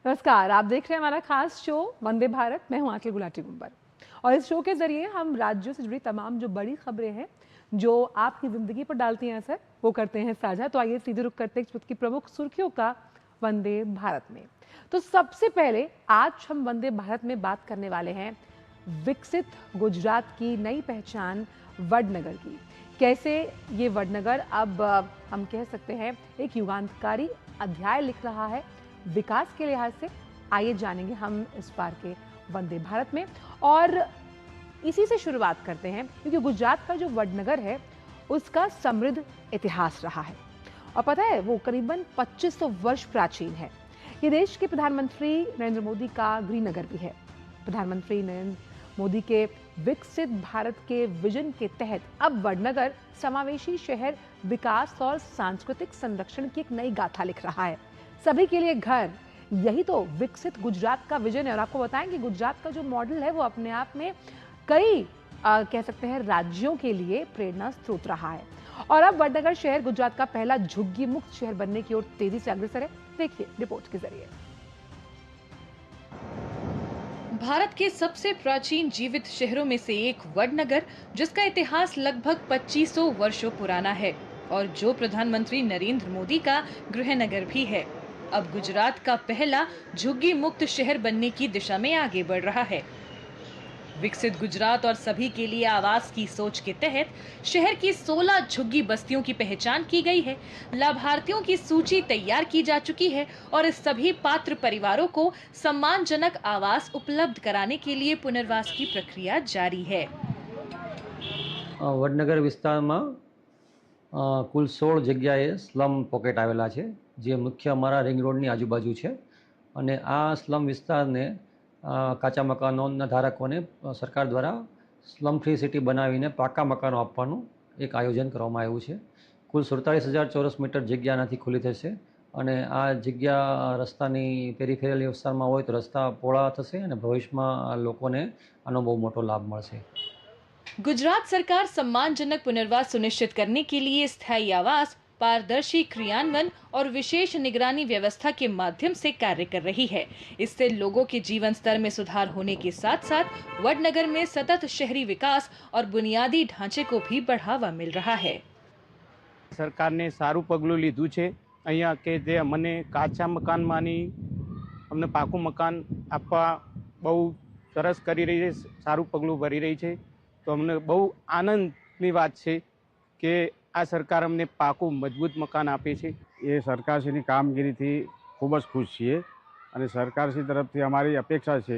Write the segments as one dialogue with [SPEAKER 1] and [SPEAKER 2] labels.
[SPEAKER 1] नमस्कार, आप देख रहे हैं हमारा खास शो वंदे भारत। मैं हूं आंचल गुलाटी गुंबर और इस शो के जरिए हम राज्यों से जुड़ी तमाम जो बड़ी खबरें हैं जो आपकी जिंदगी पर डालती हैं असर, वो करते हैं साझा। तो आइए सीधे रुख करते हैं इस वक्त की प्रमुख सुर्खियों का वंदे भारत में। तो सबसे पहले आज हम वंदे भारत में बात करने वाले हैं विकसित गुजरात की नई पहचान वडनगर की। कैसे ये वडनगर अब हम कह सकते हैं एक युगांतकारी अध्याय लिख रहा है विकास के लिहाज से। आइए जानेंगे हम इस बार के वंदे भारत में, और इसी से शुरुआत करते हैं क्योंकि गुजरात का जो वडनगर है उसका समृद्ध इतिहास रहा है और पता है वो करीबन 2500 वर्ष प्राचीन है। ये देश के प्रधानमंत्री नरेंद्र मोदी का गृहनगर भी है। प्रधानमंत्री नरेंद्र मोदी के विकसित भारत के विजन के तहत अब वडनगर समावेशी शहर विकास और सांस्कृतिक संरक्षण की एक नई गाथा लिख रहा है। सभी के लिए घर, यही तो विकसित गुजरात का विजन है। और आपको बताएं कि गुजरात का जो मॉडल है वो अपने आप में कई कह सकते हैं राज्यों के लिए प्रेरणा स्रोत रहा है। और अब वडनगर शहर गुजरात का पहला झुग्गी मुक्त शहर बनने की ओर तेजी से अग्रसर है। देखिए रिपोर्ट के जरिए।
[SPEAKER 2] भारत के सबसे प्राचीन जीवित शहरों में से एक वडनगर, जिसका इतिहास लगभग 2500 वर्षों पुराना है और जो प्रधानमंत्री नरेंद्र मोदी का गृहनगर भी है, अब गुजरात का पहला झुग्गी मुक्त शहर बनने की दिशा में आगे बढ़ रहा है। विकसित गुजरात और सभी के लिए आवास की सोच के तहत शहर की 16 झुग्गी बस्तियों की पहचान की गई है। लाभार्थियों की सूची तैयार की जा चुकी है और इस सभी पात्र परिवारों को सम्मानजनक आवास उपलब्ध कराने के लिए पुनर्वास की प्रक्रिया जारी है।
[SPEAKER 3] વડનગર વિસ્તારમાં કુલ 16 જગ્યાએ સ્લમ પોકેટ આવેલા છે, જે મુખ્ય અમારા રિંગ રોડની આજુબાજુ છે. અને આ સ્લમ વિસ્તારને કાચા મકાનોના ધારકોને સરકાર દ્વારા સ્લમ ફ્રી સિટી બનાવીને પાકા મકાનો આપવાનું એક આયોજન કરવામાં આવ્યું છે. કુલ 47,000 ચોરસ મીટર જગ્યા આનાથી ખુલ્લી થશે અને આ જગ્યા રસ્તાની પેરીફેરલ વિસ્તારમાં હોય તો રસ્તા પહોળા થશે અને ભવિષ્યમાં લોકોને આનો બહુ મોટો લાભ મળશે.
[SPEAKER 2] गुजरात सरकार सम्मानजनक पुनर्वास सुनिश्चित करने के लिए स्थायी आवास, पारदर्शी क्रियान्वयन और विशेष निगरानी व्यवस्था के माध्यम से कार्य कर रही है। इससे लोगों के जीवन स्तर में सुधार होने के साथ साथ वडनगर में सतत शहरी विकास और बुनियादी ढांचे को भी बढ़ावा मिल रहा है।
[SPEAKER 4] સરકારને સારું પગલું લીધું છે અહીંયા કે જે અમને કાચા મકાનમાંની અમને પાકું મકાન આપવા બહુ સરસ કરી રહી છે, સારું પગલું ભરી રહી છે. તો અમને બહુ આનંદની વાત છે કે આ સરકાર અમને પાકું મજબૂત મકાન આપે છે. એ સરકારશ્રીની કામગીરીથી ખૂબ જ ખુશ છીએ અને સરકારશ્રી તરફથી અમારી અપેક્ષા છે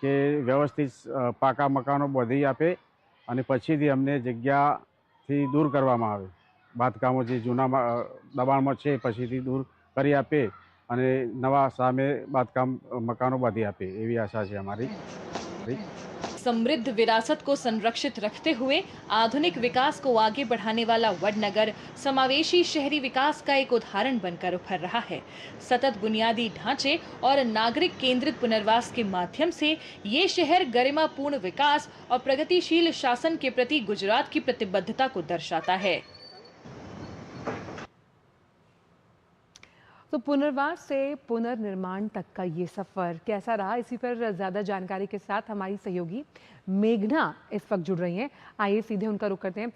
[SPEAKER 4] કે વ્યવસ્થિત પાકા મકાનો બધી આપે અને પછીથી અમને જગ્યાથી દૂર કરવામાં આવે. બાંધકામો જે જૂના દબાણમાં છે પછીથી દૂર કરી આપે અને નવા સામે બાંધકામ મકાનો બાંધી આપે એવી આશા છે અમારી.
[SPEAKER 2] समृद्ध विरासत को संरक्षित रखते हुए आधुनिक विकास को आगे बढ़ाने वाला वडनगर समावेशी शहरी विकास का एक उदाहरण बनकर उभर रहा है। सतत बुनियादी ढांचे और नागरिक केंद्रित पुनर्वास के माध्यम से ये शहर गरिमापूर्ण विकास और प्रगतिशील शासन के प्रति गुजरात की प्रतिबद्धता को दर्शाता है।
[SPEAKER 1] तो पुनर्वास से पुनर्निर्माण तक का ये सफर कैसा रहा, इसी पर ज्यादा जानकारी के साथ हमारी सहयोगी मेघना इस वक्त जुड़ रही हैं। आइए सीधे उनका रुख करते हैं।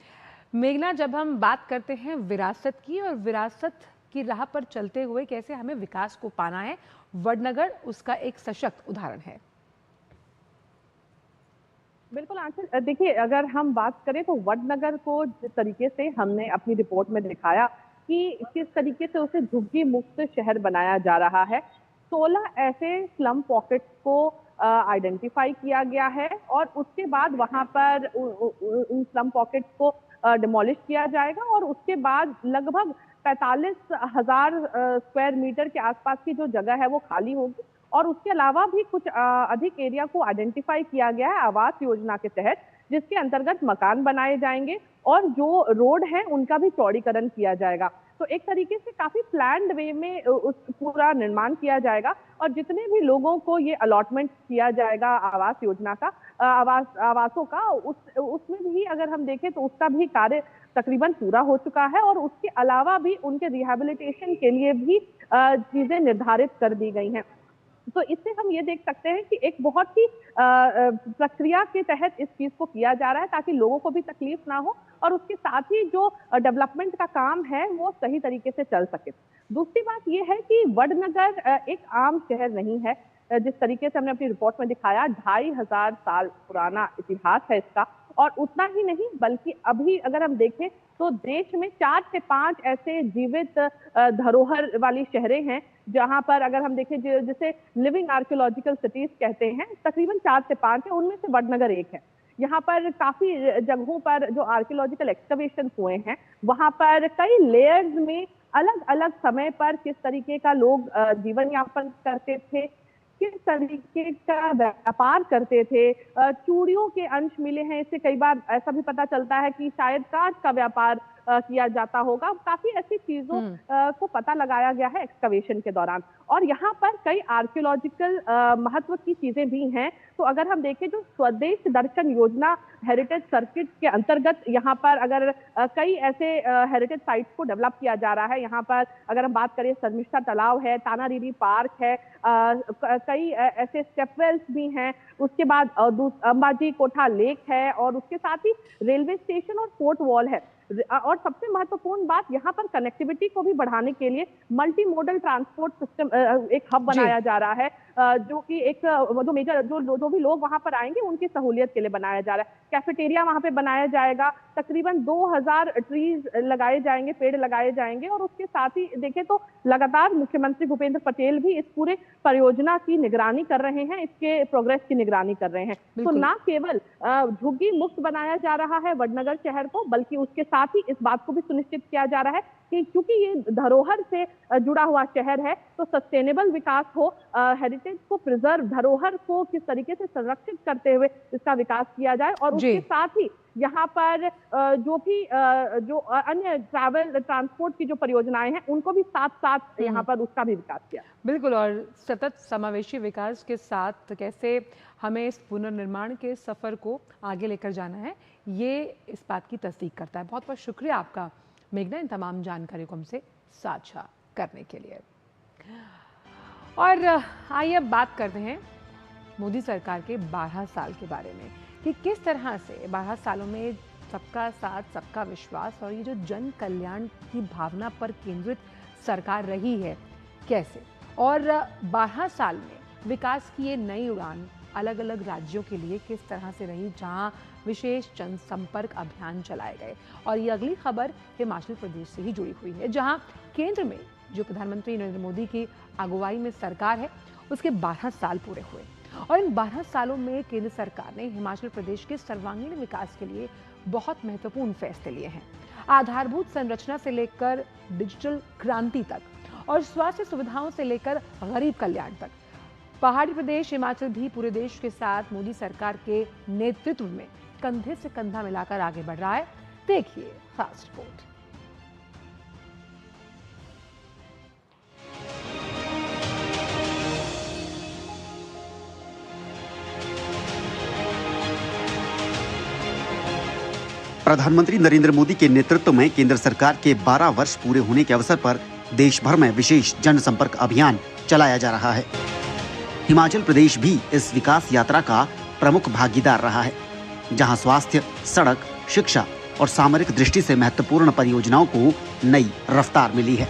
[SPEAKER 1] मेघना, जब हम बात करते हैं विरासत की और विरासत की राह पर चलते हुए कैसे हमें विकास को पाना है, वडनगर उसका एक सशक्त उदाहरण है।
[SPEAKER 5] बिल्कुल आंचल, देखिए अगर हम बात करें तो वडनगर को जिस तरीके से हमने अपनी रिपोर्ट में दिखाया कि किस तरीके से उसे झुग्गी मुक्त शहर बनाया जा रहा है। 16 ऐसे स्लम पॉकेट्स को आइडेंटिफाई किया गया है और उसके बाद वहां पर उन स्लम पॉकेट्स को डिमोलिश किया जाएगा और उसके बाद लगभग 45,000 स्क्वायर मीटर के आसपास की जो जगह है वो खाली होगी और उसके अलावा भी कुछ अधिक एरिया को आइडेंटिफाई किया गया है आवास योजना के तहत, जिसके अंतर्गत मकान बनाए जाएंगे और जो रोड है उनका भी चौड़ीकरण किया जाएगा। तो एक तरीके से काफी प्लान्ड वे में उस पूरा निर्माण किया जाएगा और जितने भी लोगों को ये अलॉटमेंट किया जाएगा आवास योजना का, आवासों का, उसमें भी अगर हम देखें तो उसका भी कार्य तकरीबन पूरा हो चुका है और उसके अलावा भी उनके रिहैबिलिटेशन के लिए भी चीजें निर्धारित कर दी गई हैं। तो इससे हम ये देख सकते हैं कि एक बहुत ही प्रक्रिया के तहत इस चीज को किया जा रहा है ताकि लोगों को भी तकलीफ ना हो और उसके साथ ही जो डेवलपमेंट का काम है वो सही तरीके से चल सके। दूसरी बात ये है कि वडनगर एक आम शहर नहीं है। जिस तरीके से हमने अपनी रिपोर्ट में दिखाया 2500 साल पुराना इतिहास है इसका, और उतना ही नहीं बल्कि अभी अगर हम देखें तो देश में 4 से 5 ऐसे जीवित धरोहर वाली शहरें हैं जहां पर अगर हम देखें जिसे लिविंग आर्कियोलॉजिकल सिटीज कहते हैं, तकरीबन 4 से 5 है, उनमें से वडनगर एक है। यहाँ पर काफी जगहों पर जो आर्कियोलॉजिकल एक्सकवेशन हुए हैं वहां पर कई लेयर्स में अलग अलग समय पर किस तरीके का लोग जीवन यापन करते थे, किस तरीके का व्यापार करते थे, चूड़ियों के अंश मिले हैं। इससे कई बार ऐसा भी पता चलता है कि शायद कांच का व्यापार किया जाता होगा। काफी ऐसी चीजों को पता लगाया गया है एक्सकवेशन के दौरान, और यहाँ पर कई आर्कियोलॉजिकल महत्व की चीजें भी हैं। तो अगर हम देखें जो स्वदेश दर्शन योजना हेरिटेज सर्किट के अंतर्गत यहाँ पर अगर कई ऐसे हेरिटेज साइट्स को डेवलप किया जा रहा है। यहाँ पर अगर हम बात करें शर्मिष्ठा तालाब है, तानारीरी पार्क है, कई ऐसे स्टेपवेल्स भी हैं, उसके बाद अंबाजी कोठा लेक है, और उसके साथ ही रेलवे स्टेशन और फोर्ट वॉल है। और सबसे महत्वपूर्ण बात यहाँ पर कनेक्टिविटी को भी बढ़ाने के लिए मल्टी मोडल ट्रांसपोर्ट सिस्टम एक हब बनाया जा रहा है, जो कि एक जो मेजर जो भी लोग वहां पर आएंगे उनकी सहूलियत के लिए बनाया जा रहा है। कैफेटेरिया वहां पे बनाया जाएगा, तकरीबन 2000 ट्रीज लगाए जाएंगे, पेड़ लगाए जाएंगे, और उसके साथ ही देखें तो लगातार मुख्यमंत्री भूपेंद्र पटेल भी इस पूरे परियोजना की निगरानी कर रहे हैं, इसके प्रोग्रेस की निगरानी कर रहे हैं। तो ना केवल झुग्गी मुक्त बनाया जा रहा है वडनगर शहर को, बल्कि उसके साथ ही इस बात को भी सुनिश्चित किया जा रहा है कि क्योंकि ये धरोहर से जुड़ा हुआ शहर है तो सस्टेनेबल विकास हो, हेरिटेज को प्रिजर्व, धरोहर को किस तरीके से संरक्षित करते हुए इसका विकास किया जाए, और उसके साथ ही यहाँ पर जो अन्य ट्रैवल ट्रांसपोर्ट की जो परियोजनाएं हैं उनको भी साथ साथ यहाँ पर उसका भी विकास किया।
[SPEAKER 1] बिल्कुल, और सतत समावेशी विकास के साथ कैसे हमें इस पुनर्निर्माण के सफर को आगे लेकर जाना है, ये इस बात की तस्दीक करता है। बहुत बहुत शुक्रिया आपका मेघना, इन तमाम जानकारी को हमसे साझा करने के लिए। और आइए अब बात करते हैं मोदी सरकार के 12 साल के बारे में कि किस तरह से 12 सालों में सबका साथ, सबका विश्वास और ये जो जन कल्याण की भावना पर केंद्रित सरकार रही है, कैसे, और 12 साल में विकास की ये नई उड़ान अलग अलग राज्यों के लिए किस तरह से रही, जहां विशेष जनसंपर्क अभियान चलाए गए। और ये अगली खबर हिमाचल प्रदेश से ही जुड़ी हुई है, जहां केंद्र में जो प्रधानमंत्री नरेंद्र मोदी की अगुवाई में सरकार है उसके 12 साल पूरे हुए, और इन 12 सालों में केंद्र सरकार ने हिमाचल प्रदेश के सर्वांगीण विकास के लिए बहुत महत्वपूर्ण फैसले लिए हैं। आधारभूत संरचना से लेकर डिजिटल क्रांति तक, और स्वास्थ्य सुविधाओं से लेकर गरीब कल्याण तक, पहाड़ी प्रदेश हिमाचल भी पूरे देश के साथ मोदी सरकार के नेतृत्व में कंधे से कंधा मिलाकर आगे बढ़ रहा है। देखिए खास रिपोर्ट।
[SPEAKER 6] प्रधानमंत्री नरेंद्र मोदी के नेतृत्व में केंद्र सरकार के 12 वर्ष पूरे होने के अवसर पर देश भर में विशेष जनसंपर्क अभियान चलाया जा रहा है। हिमाचल प्रदेश भी इस विकास यात्रा का प्रमुख भागीदार रहा है, जहां स्वास्थ्य, सड़क, शिक्षा और सामरिक दृष्टि से महत्वपूर्ण परियोजनाओं को नई रफ्तार मिली है।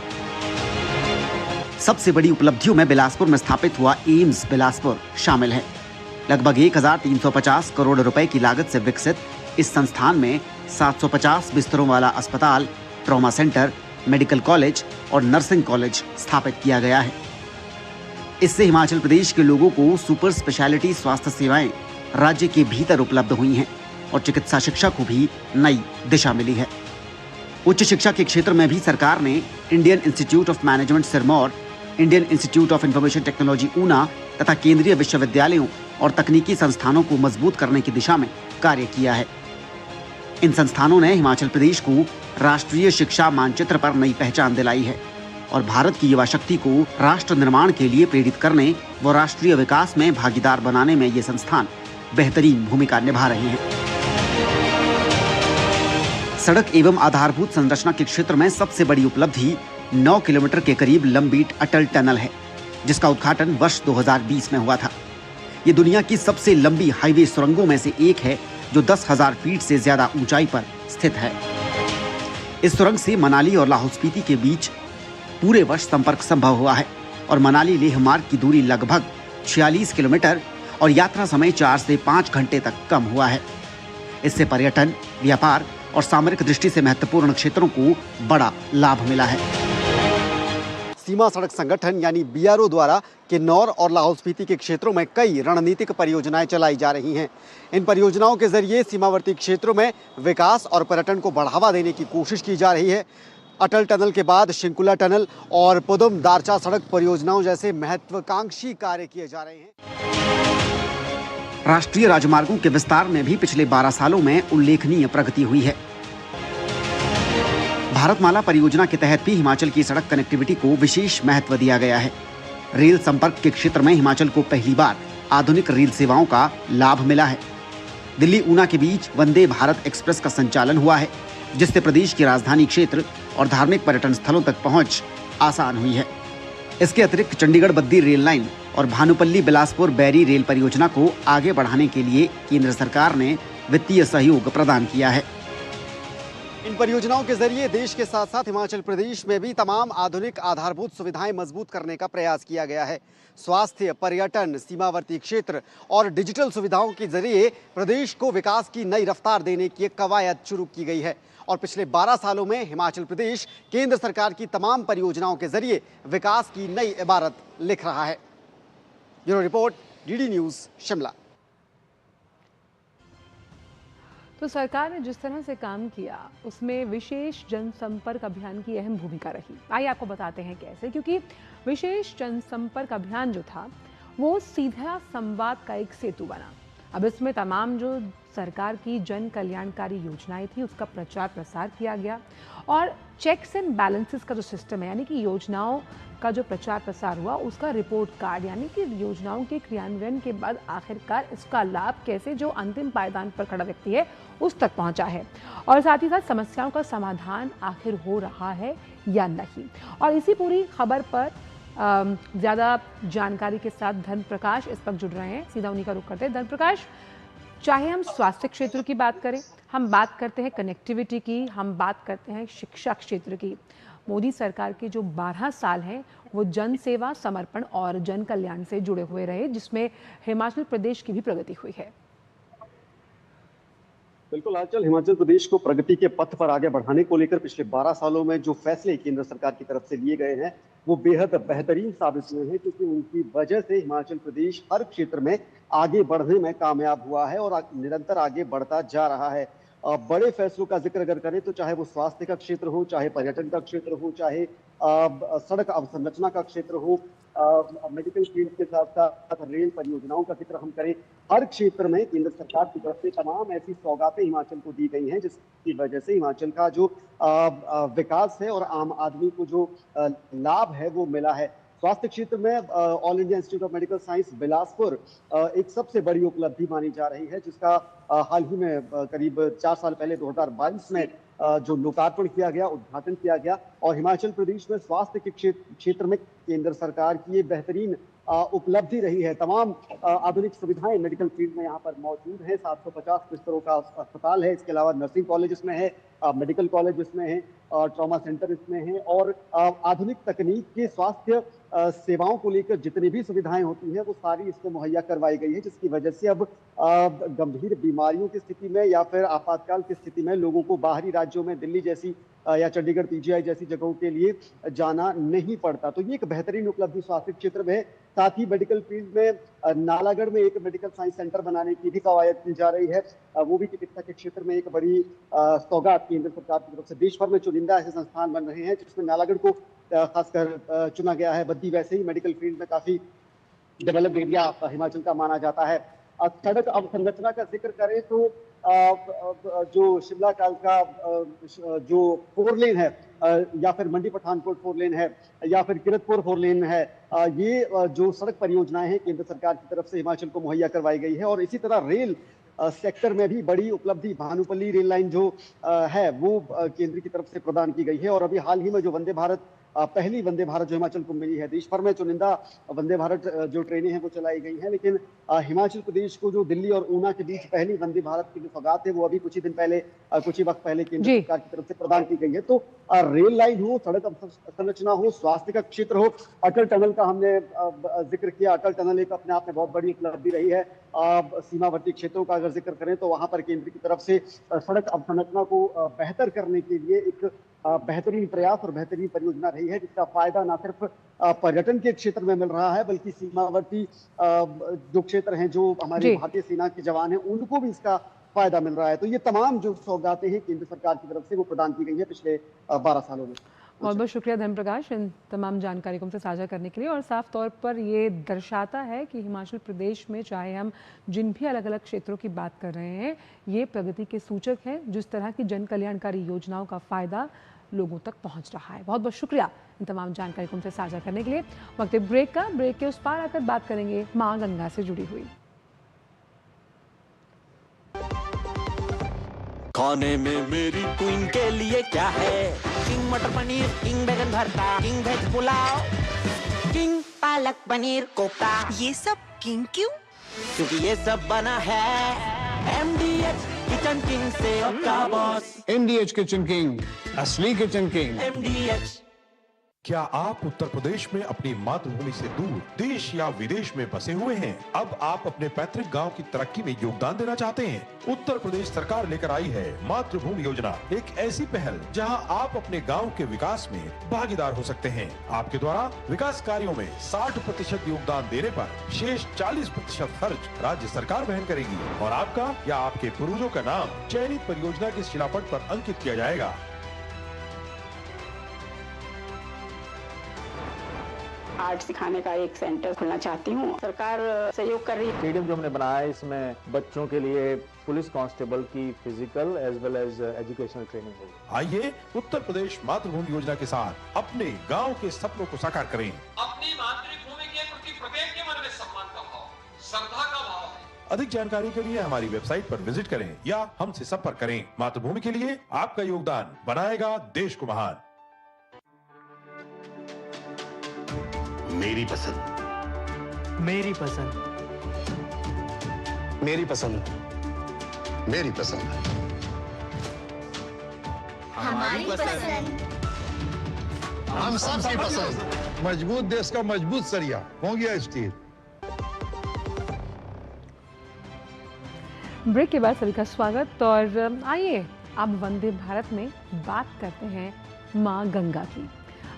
[SPEAKER 6] सबसे बड़ी उपलब्धियों में बिलासपुर में स्थापित हुआ एम्स बिलासपुर शामिल है। लगभग 1350 करोड़ रुपए की लागत से विकसित इस संस्थान में 750 बिस्तरों वाला अस्पताल, ट्रॉमा सेंटर, मेडिकल कॉलेज और नर्सिंग कॉलेज स्थापित किया गया है। इससे हिमाचल प्रदेश के लोगों को सुपर स्पेशलिटी स्वास्थ्य सेवाएं राज्य के भीतर उपलब्ध हुई हैं और चिकित्सा शिक्षा को भी नई दिशा मिली है। उच्च शिक्षा के क्षेत्र में भी सरकार ने Indian institute of management Sirmaur, Indian institute of information technology Una तथा केंद्रीय विश्वविद्यालयों और तकनीकी संस्थानों को मजबूत करने की दिशा में कार्य किया है। इन संस्थानों ने हिमाचल प्रदेश को राष्ट्रीय शिक्षा मानचित्र पर नई पहचान दिलाई है और भारत की युवा शक्ति को राष्ट्र निर्माण के लिए प्रेरित करने व राष्ट्रीय विकास में भागीदार बनाने में ये संस्थान बेहतरीन भूमिका निभा रहे हैं। सड़क एवं आधारभूत संरचना के क्षेत्र में सबसे बड़ी उपलब्धि 9 किलोमीटर के करीब लंबी अटल टनल है, जिसका उद्घाटन वर्ष 2020 में हुआ था। ये दुनिया की सबसे लंबी हाईवे सुरंगों में से एक है, जो 10,000 फीट से ज्यादा ऊंचाई पर स्थित है। इस सुरंग से मनाली और लाहौल स्पीति के बीच पूरे वर्ष संपर्क संभव हुआ है और मनाली लेह मार्ग की दूरी लगभग 46 किलोमीटर और यात्रा समय 4 से 5 घंटे तक कम हुआ है। इससे पर्यटन, व्यापार और सामरिक दृष्टि से महत्वपूर्ण क्षेत्रों को बड़ा लाभ मिला है। सीमा सड़क संगठन यानी बीआरओ द्वारा किन्नौर और लाहौल स्पीति के क्षेत्रों में कई रणनीतिक परियोजनाएं चलाई जा रही हैं। इन परियोजनाओं के जरिए सीमावर्ती क्षेत्रों में विकास और पर्यटन को बढ़ावा देने की कोशिश की जा रही है। अटल टनल के बाद शिंकुला टनल और पुदुम दारचा सड़क परियोजनाओं जैसे महत्वाकांक्षी कार्य किए जा रहे हैं। राष्ट्रीय राजमार्गों के विस्तार में भी पिछले 12 सालों में उल्लेखनीय प्रगति हुई है। भारतमाला परियोजना के तहत भी हिमाचल की सड़क कनेक्टिविटी को विशेष महत्व दिया गया है। रेल संपर्क के क्षेत्र में हिमाचल को पहली बार आधुनिक रेल सेवाओं का लाभ मिला है। दिल्ली ऊना के बीच वंदे भारत एक्सप्रेस का संचालन हुआ है, जिससे प्रदेश की राजधानी क्षेत्र और धार्मिक पर्यटन स्थलों तक पहुंच आसान हुई है। इसके अतिरिक्त चंडीगढ़ बद्दी रेल लाइन और भानुपल्ली बिलासपुर बैरी रेल परियोजना को आगे बढ़ाने के लिए केंद्र सरकार ने वित्तीय सहयोग प्रदान किया है। इन परियोजनाओं के जरिए देश के साथ साथ हिमाचल प्रदेश में भी तमाम आधुनिक आधारभूत सुविधाएं मजबूत करने का प्रयास किया गया है। स्वास्थ्य, पर्यटन, सीमावर्ती क्षेत्र और डिजिटल सुविधाओं के जरिए प्रदेश को विकास की नई रफ्तार देने की एक कवायद शुरू की गई है और पिछले 12 सालों में हिमाचल प्रदेश केंद्र सरकार की तमाम परियोजनाओं के जरिए विकास की नई इबारत लिख रहा है। Bureau report, DD news, Shimla.
[SPEAKER 1] तो सरकार ने जिस तरह से काम किया उसमें विशेष जनसंपर्क अभियान की अहम भूमिका रही। आइए आपको बताते हैं कैसे, क्योंकि विशेष जनसंपर्क अभियान जो था वो सीधा संवाद का एक सेतु बना। अब इसमें तमाम जो सरकार की जन कल्याणकारी योजनाएं थी उसका प्रचार प्रसार किया गया और चेक्स एंड बैलेंसेस का जो सिस्टम है, यानी कि योजनाओं का जो प्रचार प्रसार हुआ उसका रिपोर्ट कार्ड, यानी कि योजनाओं के क्रियान्वयन के बाद आखिरकार इसका लाभ कैसे जो अंतिम पायदान पर खड़ा व्यक्ति है उस तक पहुंचा है और साथ ही साथ समस्याओं का समाधान आखिर हो रहा है या नहीं। और इसी पूरी खबर पर ज़्यादा जानकारी के साथ धर्म प्रकाश इस वक्त जुड़ रहे हैं। सीधा उन्हीं का रुख करते हैं। धर्म प्रकाश, चाहे हम स्वास्थ्य क्षेत्र की बात करें, हम बात करते हैं कनेक्टिविटी की, हम बात करते हैं शिक्षा क्षेत्र की, मोदी सरकार के जो 12 साल हैं वो जन सेवा, समर्पण और जन कल्याण से जुड़े हुए रहे, जिसमें हिमाचल प्रदेश की भी प्रगति हुई है।
[SPEAKER 7] बिल्कुल आंचल, हिमाचल प्रदेश को प्रगति के पथ पर आगे बढ़ाने को लेकर पिछले 12 सालों में जो फैसले केंद्र सरकार की तरफ से लिए गए हैं वो बेहद बेहतरीन साबित हुए हैं, क्योंकि उनकी वजह से हिमाचल प्रदेश हर क्षेत्र में आगे बढ़ने में कामयाब हुआ है और निरंतर आगे बढ़ता जा रहा है। बड़े फैसलों का जिक्र अगर करें तो चाहे वो स्वास्थ्य का क्षेत्र हो, चाहे पर्यटन का क्षेत्र हो, चाहे सड़क अवसंरचना का क्षेत्र हो, मेडिकल फील्ड के साथ साथ रेल परियोजनाओं का जिक्र हम करें, हर क्षेत्र में केंद्र सरकार की तरफ से तमाम ऐसी सौगातें हिमाचल को दी गई हैं जिसकी वजह से हिमाचल का जो विकास है और आम आदमी को जो लाभ है वो मिला है। स्वास्थ्य क्षेत्र में all India institute of medical science Bilaspur एक सबसे बड़ी उपलब्धि मानी जा रही है, जिसका हाल ही में करीब 4 साल पहले 2022 में जो लोकार्पण किया गया, उद्घाटन किया गया और हिमाचल प्रदेश में स्वास्थ्य के क्षेत्र में केंद्र सरकार की ये बेहतरीन उपलब्धि रही है। तमाम आधुनिक सुविधाएं मेडिकल फील्ड में यहाँ पर मौजूद है। 750 बिस्तरों का अस्पताल है, इसके अलावा नर्सिंग कॉलेज इसमें है, मेडिकल कॉलेज इसमें है, ट्रॉमा सेंटर इसमें है और आधुनिक तकनीक के स्वास्थ्य सेवाओं को लेकर जितनी भी सुविधाएं होती हैं वो सारी इसमें मुहैया करवाई गई है, जिसकी वजह से अब गंभीर बीमारियों की स्थिति में या फिर आपातकाल की स्थिति में लोगों को बाहरी राज्यों में दिल्ली जैसी या चंडीगढ़ पीजीआई जैसी जगहों के लिए जाना नहीं पड़ता। तो ये एक बेहतरीन उपलब्धि स्वास्थ्य क्षेत्र में है। साथ ही मेडिकल फील्ड में नालागढ़ में एक मेडिकल साइंस सेंटर बनाने की भी कवायद की जा रही है, वो भी चिकित्सा के क्षेत्र में एक बड़ी सौगात केंद्र सरकार की तरफ से। देश भर में चुनिंदा ऐसे संस्थान बन रहे हैं जिसमें नालागढ़ को खासकर चुना गया है। बद्दी वैसे ही मेडिकल फील्ड में काफी डेवलप्ड एरिया हिमाचल का माना जाता है। सड़क अवसंरचना का जिक्र करें तो जो शिमला कालका जो 4 लेन है या फिर मंडी पठानकोट 4 लेन है या फिर किरतपुर 4 लेन है, ये जो सड़क परियोजनाएं हैं केंद्र सरकार की तरफ से हिमाचल को मुहैया करवाई गई है। और इसी तरह रेल सेक्टर में भी बड़ी उपलब्धि भानुपल्ली रेल लाइन जो है वो केंद्र की तरफ से प्रदान की गई है। और अभी हाल ही में जो वंदे भारत पहली वंदे भारत जो हिमाचल को मिली है। देश भर में चुनिंदा वंदे भारत जो ट्रेनें हैं वो चलाई गई हैं, लेकिन हिमाचल प्रदेश को जो दिल्ली और ऊना के बीच पहली वंदे भारत की जो सौगात है वो अभी कुछ ही वक्त पहले केंद्र सरकार की तरफ से प्रदान की गई है। तो रेल लाइन हो, सड़क संरचना हो, स्वास्थ्य का क्षेत्र हो, अटल टनल का हमने जिक्र किया। अटल टनल एक अपने आप में बहुत बड़ी उपलब्धि रही है। सीमावर्ती क्षेत्रों का अगर जिक्र करें तो वहां पर केंद्र की तरफ से सड़क अवसंरचना को बेहतर करने के लिए एक बेहतरीन प्रयास और बेहतरीन परियोजना रही है, जिसका फायदा न सिर्फ पर्यटन के क्षेत्र में मिल रहा है बल्कि सीमावर्ती जो क्षेत्र हैं, जो हमारे भारतीय सेना के जवान हैं, उनको भी इसका फायदा मिल रहा है। तो ये तमाम जो सौगातें हैं केंद्र सरकार की तरफ से वो प्रदान की गई है पिछले 12 सालों में।
[SPEAKER 1] बहुत बहुत शुक्रिया धर्म प्रकाश इन तमाम जानकारी को हमसे साझा करने के लिए। और साफ तौर पर ये दर्शाता है कि हिमाचल प्रदेश में चाहे हम जिन भी अलग अलग क्षेत्रों की बात कर रहे हैं, ये प्रगति के सूचक हैं। जिस तरह की जन कल्याणकारी योजनाओं का फायदा लोगों तक पहुंच रहा है। बहुत बहुत शुक्रिया इन तमाम जानकारी को हमसे साझा करने के लिए। वक्त ब्रेक का, ब्रेक के उस पार आकर बात करेंगे माँ गंगा से जुड़ी हुई।
[SPEAKER 8] खाने में मेरी क्वीन के लिए क्या है? किंग मटर पनीर, किंग बैगन भरता, king veg pulao, king palak paneer kofta.
[SPEAKER 9] ये सब किंग क्यों?
[SPEAKER 8] क्योंकि ये सब बना है MDH किचन किंग से आपका बॉस।
[SPEAKER 10] MDH किचन किंग, असली किचन किंग।
[SPEAKER 8] MDH।
[SPEAKER 11] क्या आप उत्तर प्रदेश में अपनी मातृभूमि से दूर देश या विदेश में बसे हुए हैं? अब आप अपने पैतृक गांव की तरक्की में योगदान देना चाहते हैं? उत्तर प्रदेश सरकार लेकर आई है मातृभूमि योजना, एक ऐसी पहल जहां आप अपने गांव के विकास में भागीदार हो सकते हैं। आपके द्वारा विकास कार्यों में 60% योगदान देने पर शेष 40% खर्च राज्य सरकार वहन करेगी और आपका या आपके पूर्वजों का नाम चयनित परियोजना के शिलापट पर अंकित किया जाएगा।
[SPEAKER 12] आर्ट सिखाने का एक सेंटर खोलना चाहती हूँ। सरकार सहयोग कर रही है।
[SPEAKER 13] स्टेडियम जो हमने बनाया है, इसमें बच्चों के लिए पुलिस कांस्टेबल की physical as well as educational training होगी।
[SPEAKER 11] आइए उत्तर प्रदेश मातृभूमि योजना के साथ अपने गांव के सपनों को साकार करें।
[SPEAKER 14] अपनी मातृभूमि के प्रति प्रत्येक के मन में सम्मान का भाव, श्रद्धा का भाव है।
[SPEAKER 11] अधिक जानकारी के लिए हमारी वेबसाइट पर विजिट करें या हमसे संपर्क करें। मातृभूमि के लिए आपका योगदान बनाएगा देश को महान।
[SPEAKER 15] मेरी पसंद,
[SPEAKER 16] मेरी पसंद,
[SPEAKER 15] मेरी पसंद, मेरी पसंद,
[SPEAKER 17] हमारी पसंद,
[SPEAKER 15] हम सबकी पसंद।
[SPEAKER 18] मजबूत देश का मजबूत सरिया हो गया स्टील।
[SPEAKER 1] ब्रेक के बाद सभी का स्वागत। और आइए अब वंदे भारत में बात करते हैं माँ गंगा की।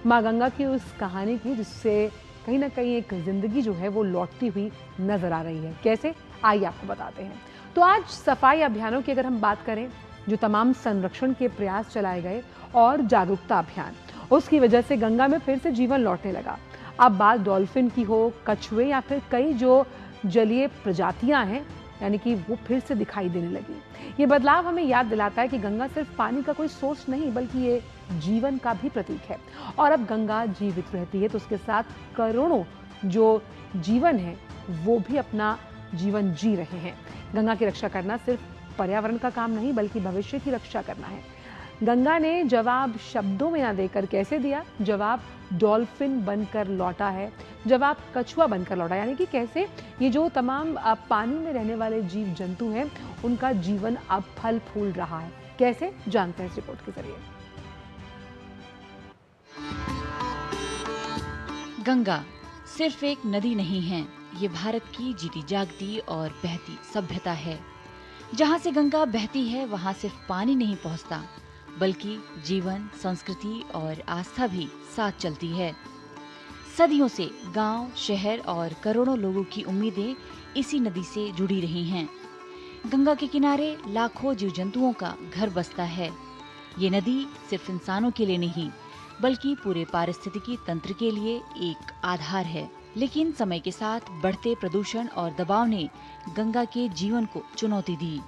[SPEAKER 1] माँ गंगा की उस कहानी की जिससे कहीं ना कहीं एक जिंदगी जो है वो लौटती हुई नजर आ रही है। कैसे, आइए आपको बताते हैं। तो आज सफाई अभियानों की अगर हम बात करें, जो तमाम संरक्षण के प्रयास चलाए गए और जागरूकता अभियान, उसकी वजह से गंगा में फिर से जीवन लौटने लगा। अब बात डॉल्फिन की हो, कछुए या फिर कई जो जलीय प्रजातियां हैं, यानी कि वो फिर से दिखाई देने लगी। ये बदलाव हमें याद दिलाता है कि गंगा सिर्फ पानी का कोई सोर्स नहीं बल्कि ये जीवन का भी प्रतीक है। और अब गंगा जीवित रहती है तो उसके साथ करोड़ों जो जीवन है वो भी अपना जीवन जी रहे हैं। गंगा की रक्षा करना सिर्फ पर्यावरण का काम नहीं बल्कि भविष्य की रक्षा करना है। गंगा ने जवाब शब्दों में ना देकर कैसे दिया? जवाब डॉल्फिन बनकर लौटा है, जवाब कछुआ बनकर लौटा, यानी कि कैसे ये जो तमाम पानी में रहने वाले जीव जंतु हैं उनका जीवन अब फल फूल रहा है। कैसे, जानते हैं इस रिपोर्ट के जरिए।
[SPEAKER 19] गंगा सिर्फ एक नदी नहीं है, ये भारत की जीती जागती और बहती सभ्यता है। जहाँ से गंगा बहती है वहाँ सिर्फ पानी नहीं पहुँचता बल्कि जीवन, संस्कृति और आस्था भी साथ चलती है। सदियों से गांव, शहर और करोड़ों लोगों की उम्मीदें इसी नदी से जुड़ी रही हैं। गंगा के किनारे लाखों जीव जंतुओं का घर बसता है। ये नदी सिर्फ इंसानों के लिए नहीं बल्कि पूरे पारिस्थितिकी तंत्र के लिए एक आधार है। लेकिन समय के साथ बढ़ते प्रदूषण और दबाव ने गंगा के जीवन को चुनौती दी।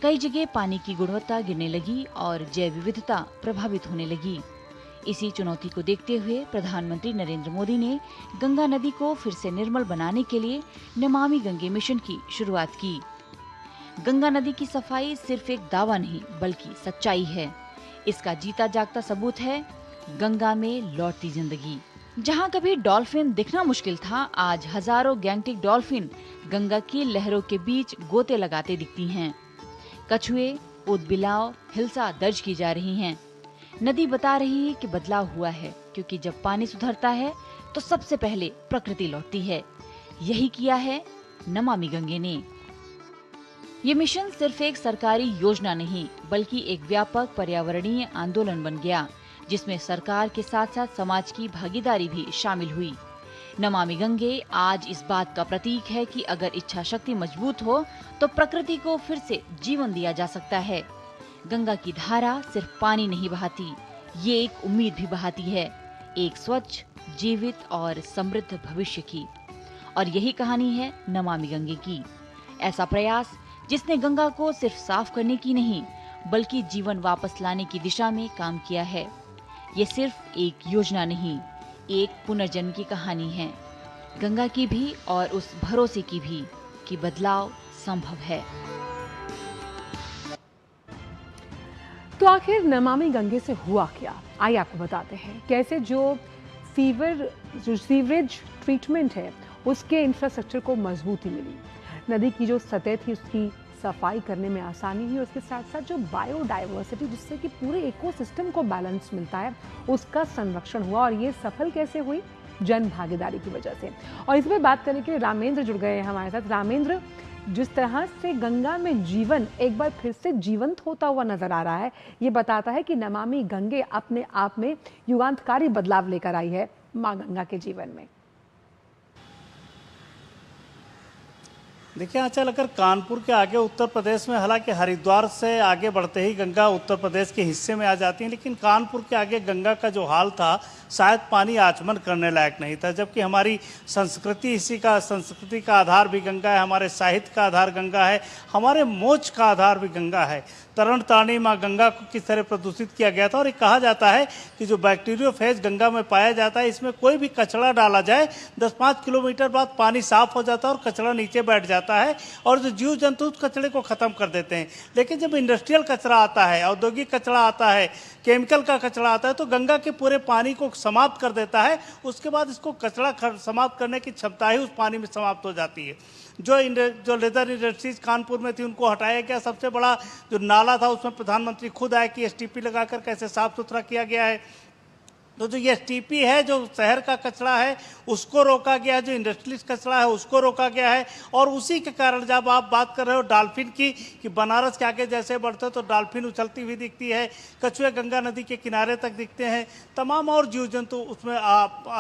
[SPEAKER 19] कई जगह पानी की गुणवत्ता गिरने लगी और जैव विविधता प्रभावित होने लगी। इसी चुनौती को देखते हुए प्रधानमंत्री नरेंद्र मोदी ने गंगा नदी को फिर से निर्मल बनाने के लिए नमामि गंगे मिशन की शुरुआत की। गंगा नदी की सफाई सिर्फ एक दावा नहीं बल्कि सच्चाई है। इसका जीता जागता सबूत है गंगा में लौटती जिंदगी। जहां कभी डॉल्फिन दिखना मुश्किल था, आज हजारों गैंगटिक डॉल्फिन गंगा की लहरों के बीच गोते लगाते दिखती हैं। कछुए, ऊदबिलाव, हिल्सा दर्ज की जा रही हैं। नदी बता रही है कि बदलाव हुआ है, क्योंकि जब पानी सुधरता है तो सबसे पहले प्रकृति लौटती है। यही किया है नमामि गंगे ने। ये मिशन सिर्फ एक सरकारी योजना नहीं, बल्कि एक व्यापक पर्यावरणीय आंदोलन बन गया, जिसमें सरकार के साथ साथ समाज की भागीदारी भी शामिल हुई। नमामि गंगे आज इस बात का प्रतीक है कि अगर इच्छा शक्ति मजबूत हो तो प्रकृति को फिर से जीवन दिया जा सकता है। गंगा की धारा सिर्फ पानी नहीं बहाती, ये एक उम्मीद भी बहाती है, एक स्वच्छ, जीवित और समृद्ध भविष्य की। और यही कहानी है नमामि गंगे की। ऐसा प्रयास जिसने गंगा को सिर्फ साफ करने की नहीं, बल्कि जीवन वापस लाने की दिशा में काम किया है। ये सिर्फ एक योजना नहीं, एक पुनर्जन्म की कहानी है, गंगा की भी और उस भरोसे की भी कि बदलाव संभव है।
[SPEAKER 1] तो आखिर नमामि गंगे से हुआ क्या, आइए आपको बताते हैं। कैसे जो सीवरेज ट्रीटमेंट है उसके इंफ्रास्ट्रक्चर को मजबूती मिली, नदी की जो सतह थी उसकी सफाई करने में आसानी हुई, उसके साथ साथ जो बायोडाइवर्सिटी जिससे कि पूरे इकोसिस्टम को बैलेंस मिलता है उसका संरक्षण हुआ। और ये सफल कैसे हुई? जन भागीदारी की वजह से। और इस पर बात करने के लिए रामेंद्र जुड़ गए हैं हमारे साथ। रामेंद्र, जिस तरह से गंगा में जीवन एक बार फिर से जीवंत होता हुआ नजर आ रहा है, ये बताता है कि नमामि गंगे अपने आप में युगांतकारी बदलाव लेकर आई है माँ गंगा के जीवन में।
[SPEAKER 9] देखिए आंचल, अगर कानपुर के आगे उत्तर प्रदेश में, हालांकि हरिद्वार से आगे बढ़ते ही गंगा उत्तर प्रदेश के हिस्से में आ जाती है, लेकिन कानपुर के आगे गंगा का जो हाल था शायद पानी आचमन करने लायक नहीं था। जबकि हमारी संस्कृति का आधार भी गंगा है, हमारे साहित्य का आधार गंगा है, हमारे मोक्ष का आधार भी गंगा है। तरण तारणी माँ गंगा को किस तरह प्रदूषित किया गया था। और ये कहा जाता है कि जो बैक्टीरियोफेज गंगा में पाया जाता है, इसमें कोई भी कचरा डाला जाए 10-5 किलोमीटर बाद पानी साफ हो जाता है और कचरा नीचे बैठ जाता है और जो जीव जंतु उस कचरे को खत्म कर देते हैं। लेकिन जब इंडस्ट्रियल कचरा आता है, औद्योगिक कचरा आता है, केमिकल का कचरा आता है, तो गंगा के पूरे पानी को समाप्त कर देता है। उसके बाद इसको कचरा समाप्त करने की क्षमता ही उस पानी में समाप्त हो जाती है। जो लेदर इंडस्ट्रीज कानपुर में थी उनको हटाया गया। सबसे बड़ा जो नाला था उसमें प्रधानमंत्री खुद आए कि एसटीपी लगाकर कैसे साफ सुथरा किया गया है। तो जो ये एसटीपी है, जो शहर का कचरा है उसको रोका गया है, जो इंडस्ट्रियलिस्ट कचरा है उसको रोका गया है। और उसी के कारण जब आप बात कर रहे हो डॉल्फिन की कि बनारस के आगे जैसे बढ़ते हो तो डॉल्फिन उछलती हुई दिखती है, कछुए गंगा नदी के किनारे तक दिखते हैं, तमाम और जीव जंतु उसमें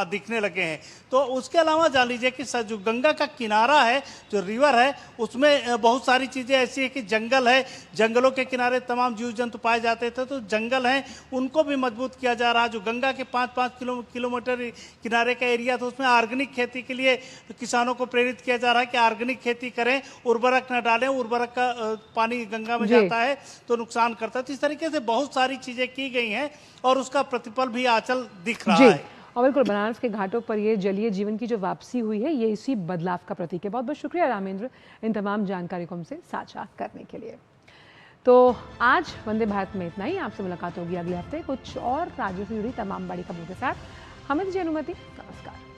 [SPEAKER 9] दिखने लगे हैं। तो उसके अलावा जान लीजिए कि जो गंगा का किनारा है, जो रिवर है, उसमें बहुत सारी चीज़ें ऐसी है कि जंगल है, जंगलों के किनारे तमाम जीव जंतु पाए जाते थे, तो जंगल हैं उनको भी मजबूत किया जा रहा है। जो गंगा के 5-5 किलोमीटर किनारे का एरिया था उसमें ऑर्गेनिक खेती के लिए किसानों को प्रेरित किया जा रहा है कि ऑर्गेनिक खेती करें, उर्वरक न डालें, उर्वरक का पानी गंगा में जाता है तो नुकसान करता है। तो इस तरीके से बहुत सारी चीजें की गई हैं और उसका प्रतिफल भी आंचल दिख रहा है।
[SPEAKER 1] और बिल्कुल बनारस के घाटों पर ये जलीय जीवन की जो वापसी हुई है, ये इसी बदलाव का प्रतीक है। बहुत बहुत शुक्रिया रामेंद्र इन तमाम जानकारी को हमसे साझा करने के लिए। तो आज वंदे भारत में इतना ही। आपसे मुलाकात होगी अगले हफ्ते कुछ और राज्यों से जुड़ी तमाम बड़ी खबरों के साथ। हमें दीजिए अनुमति। नमस्कार।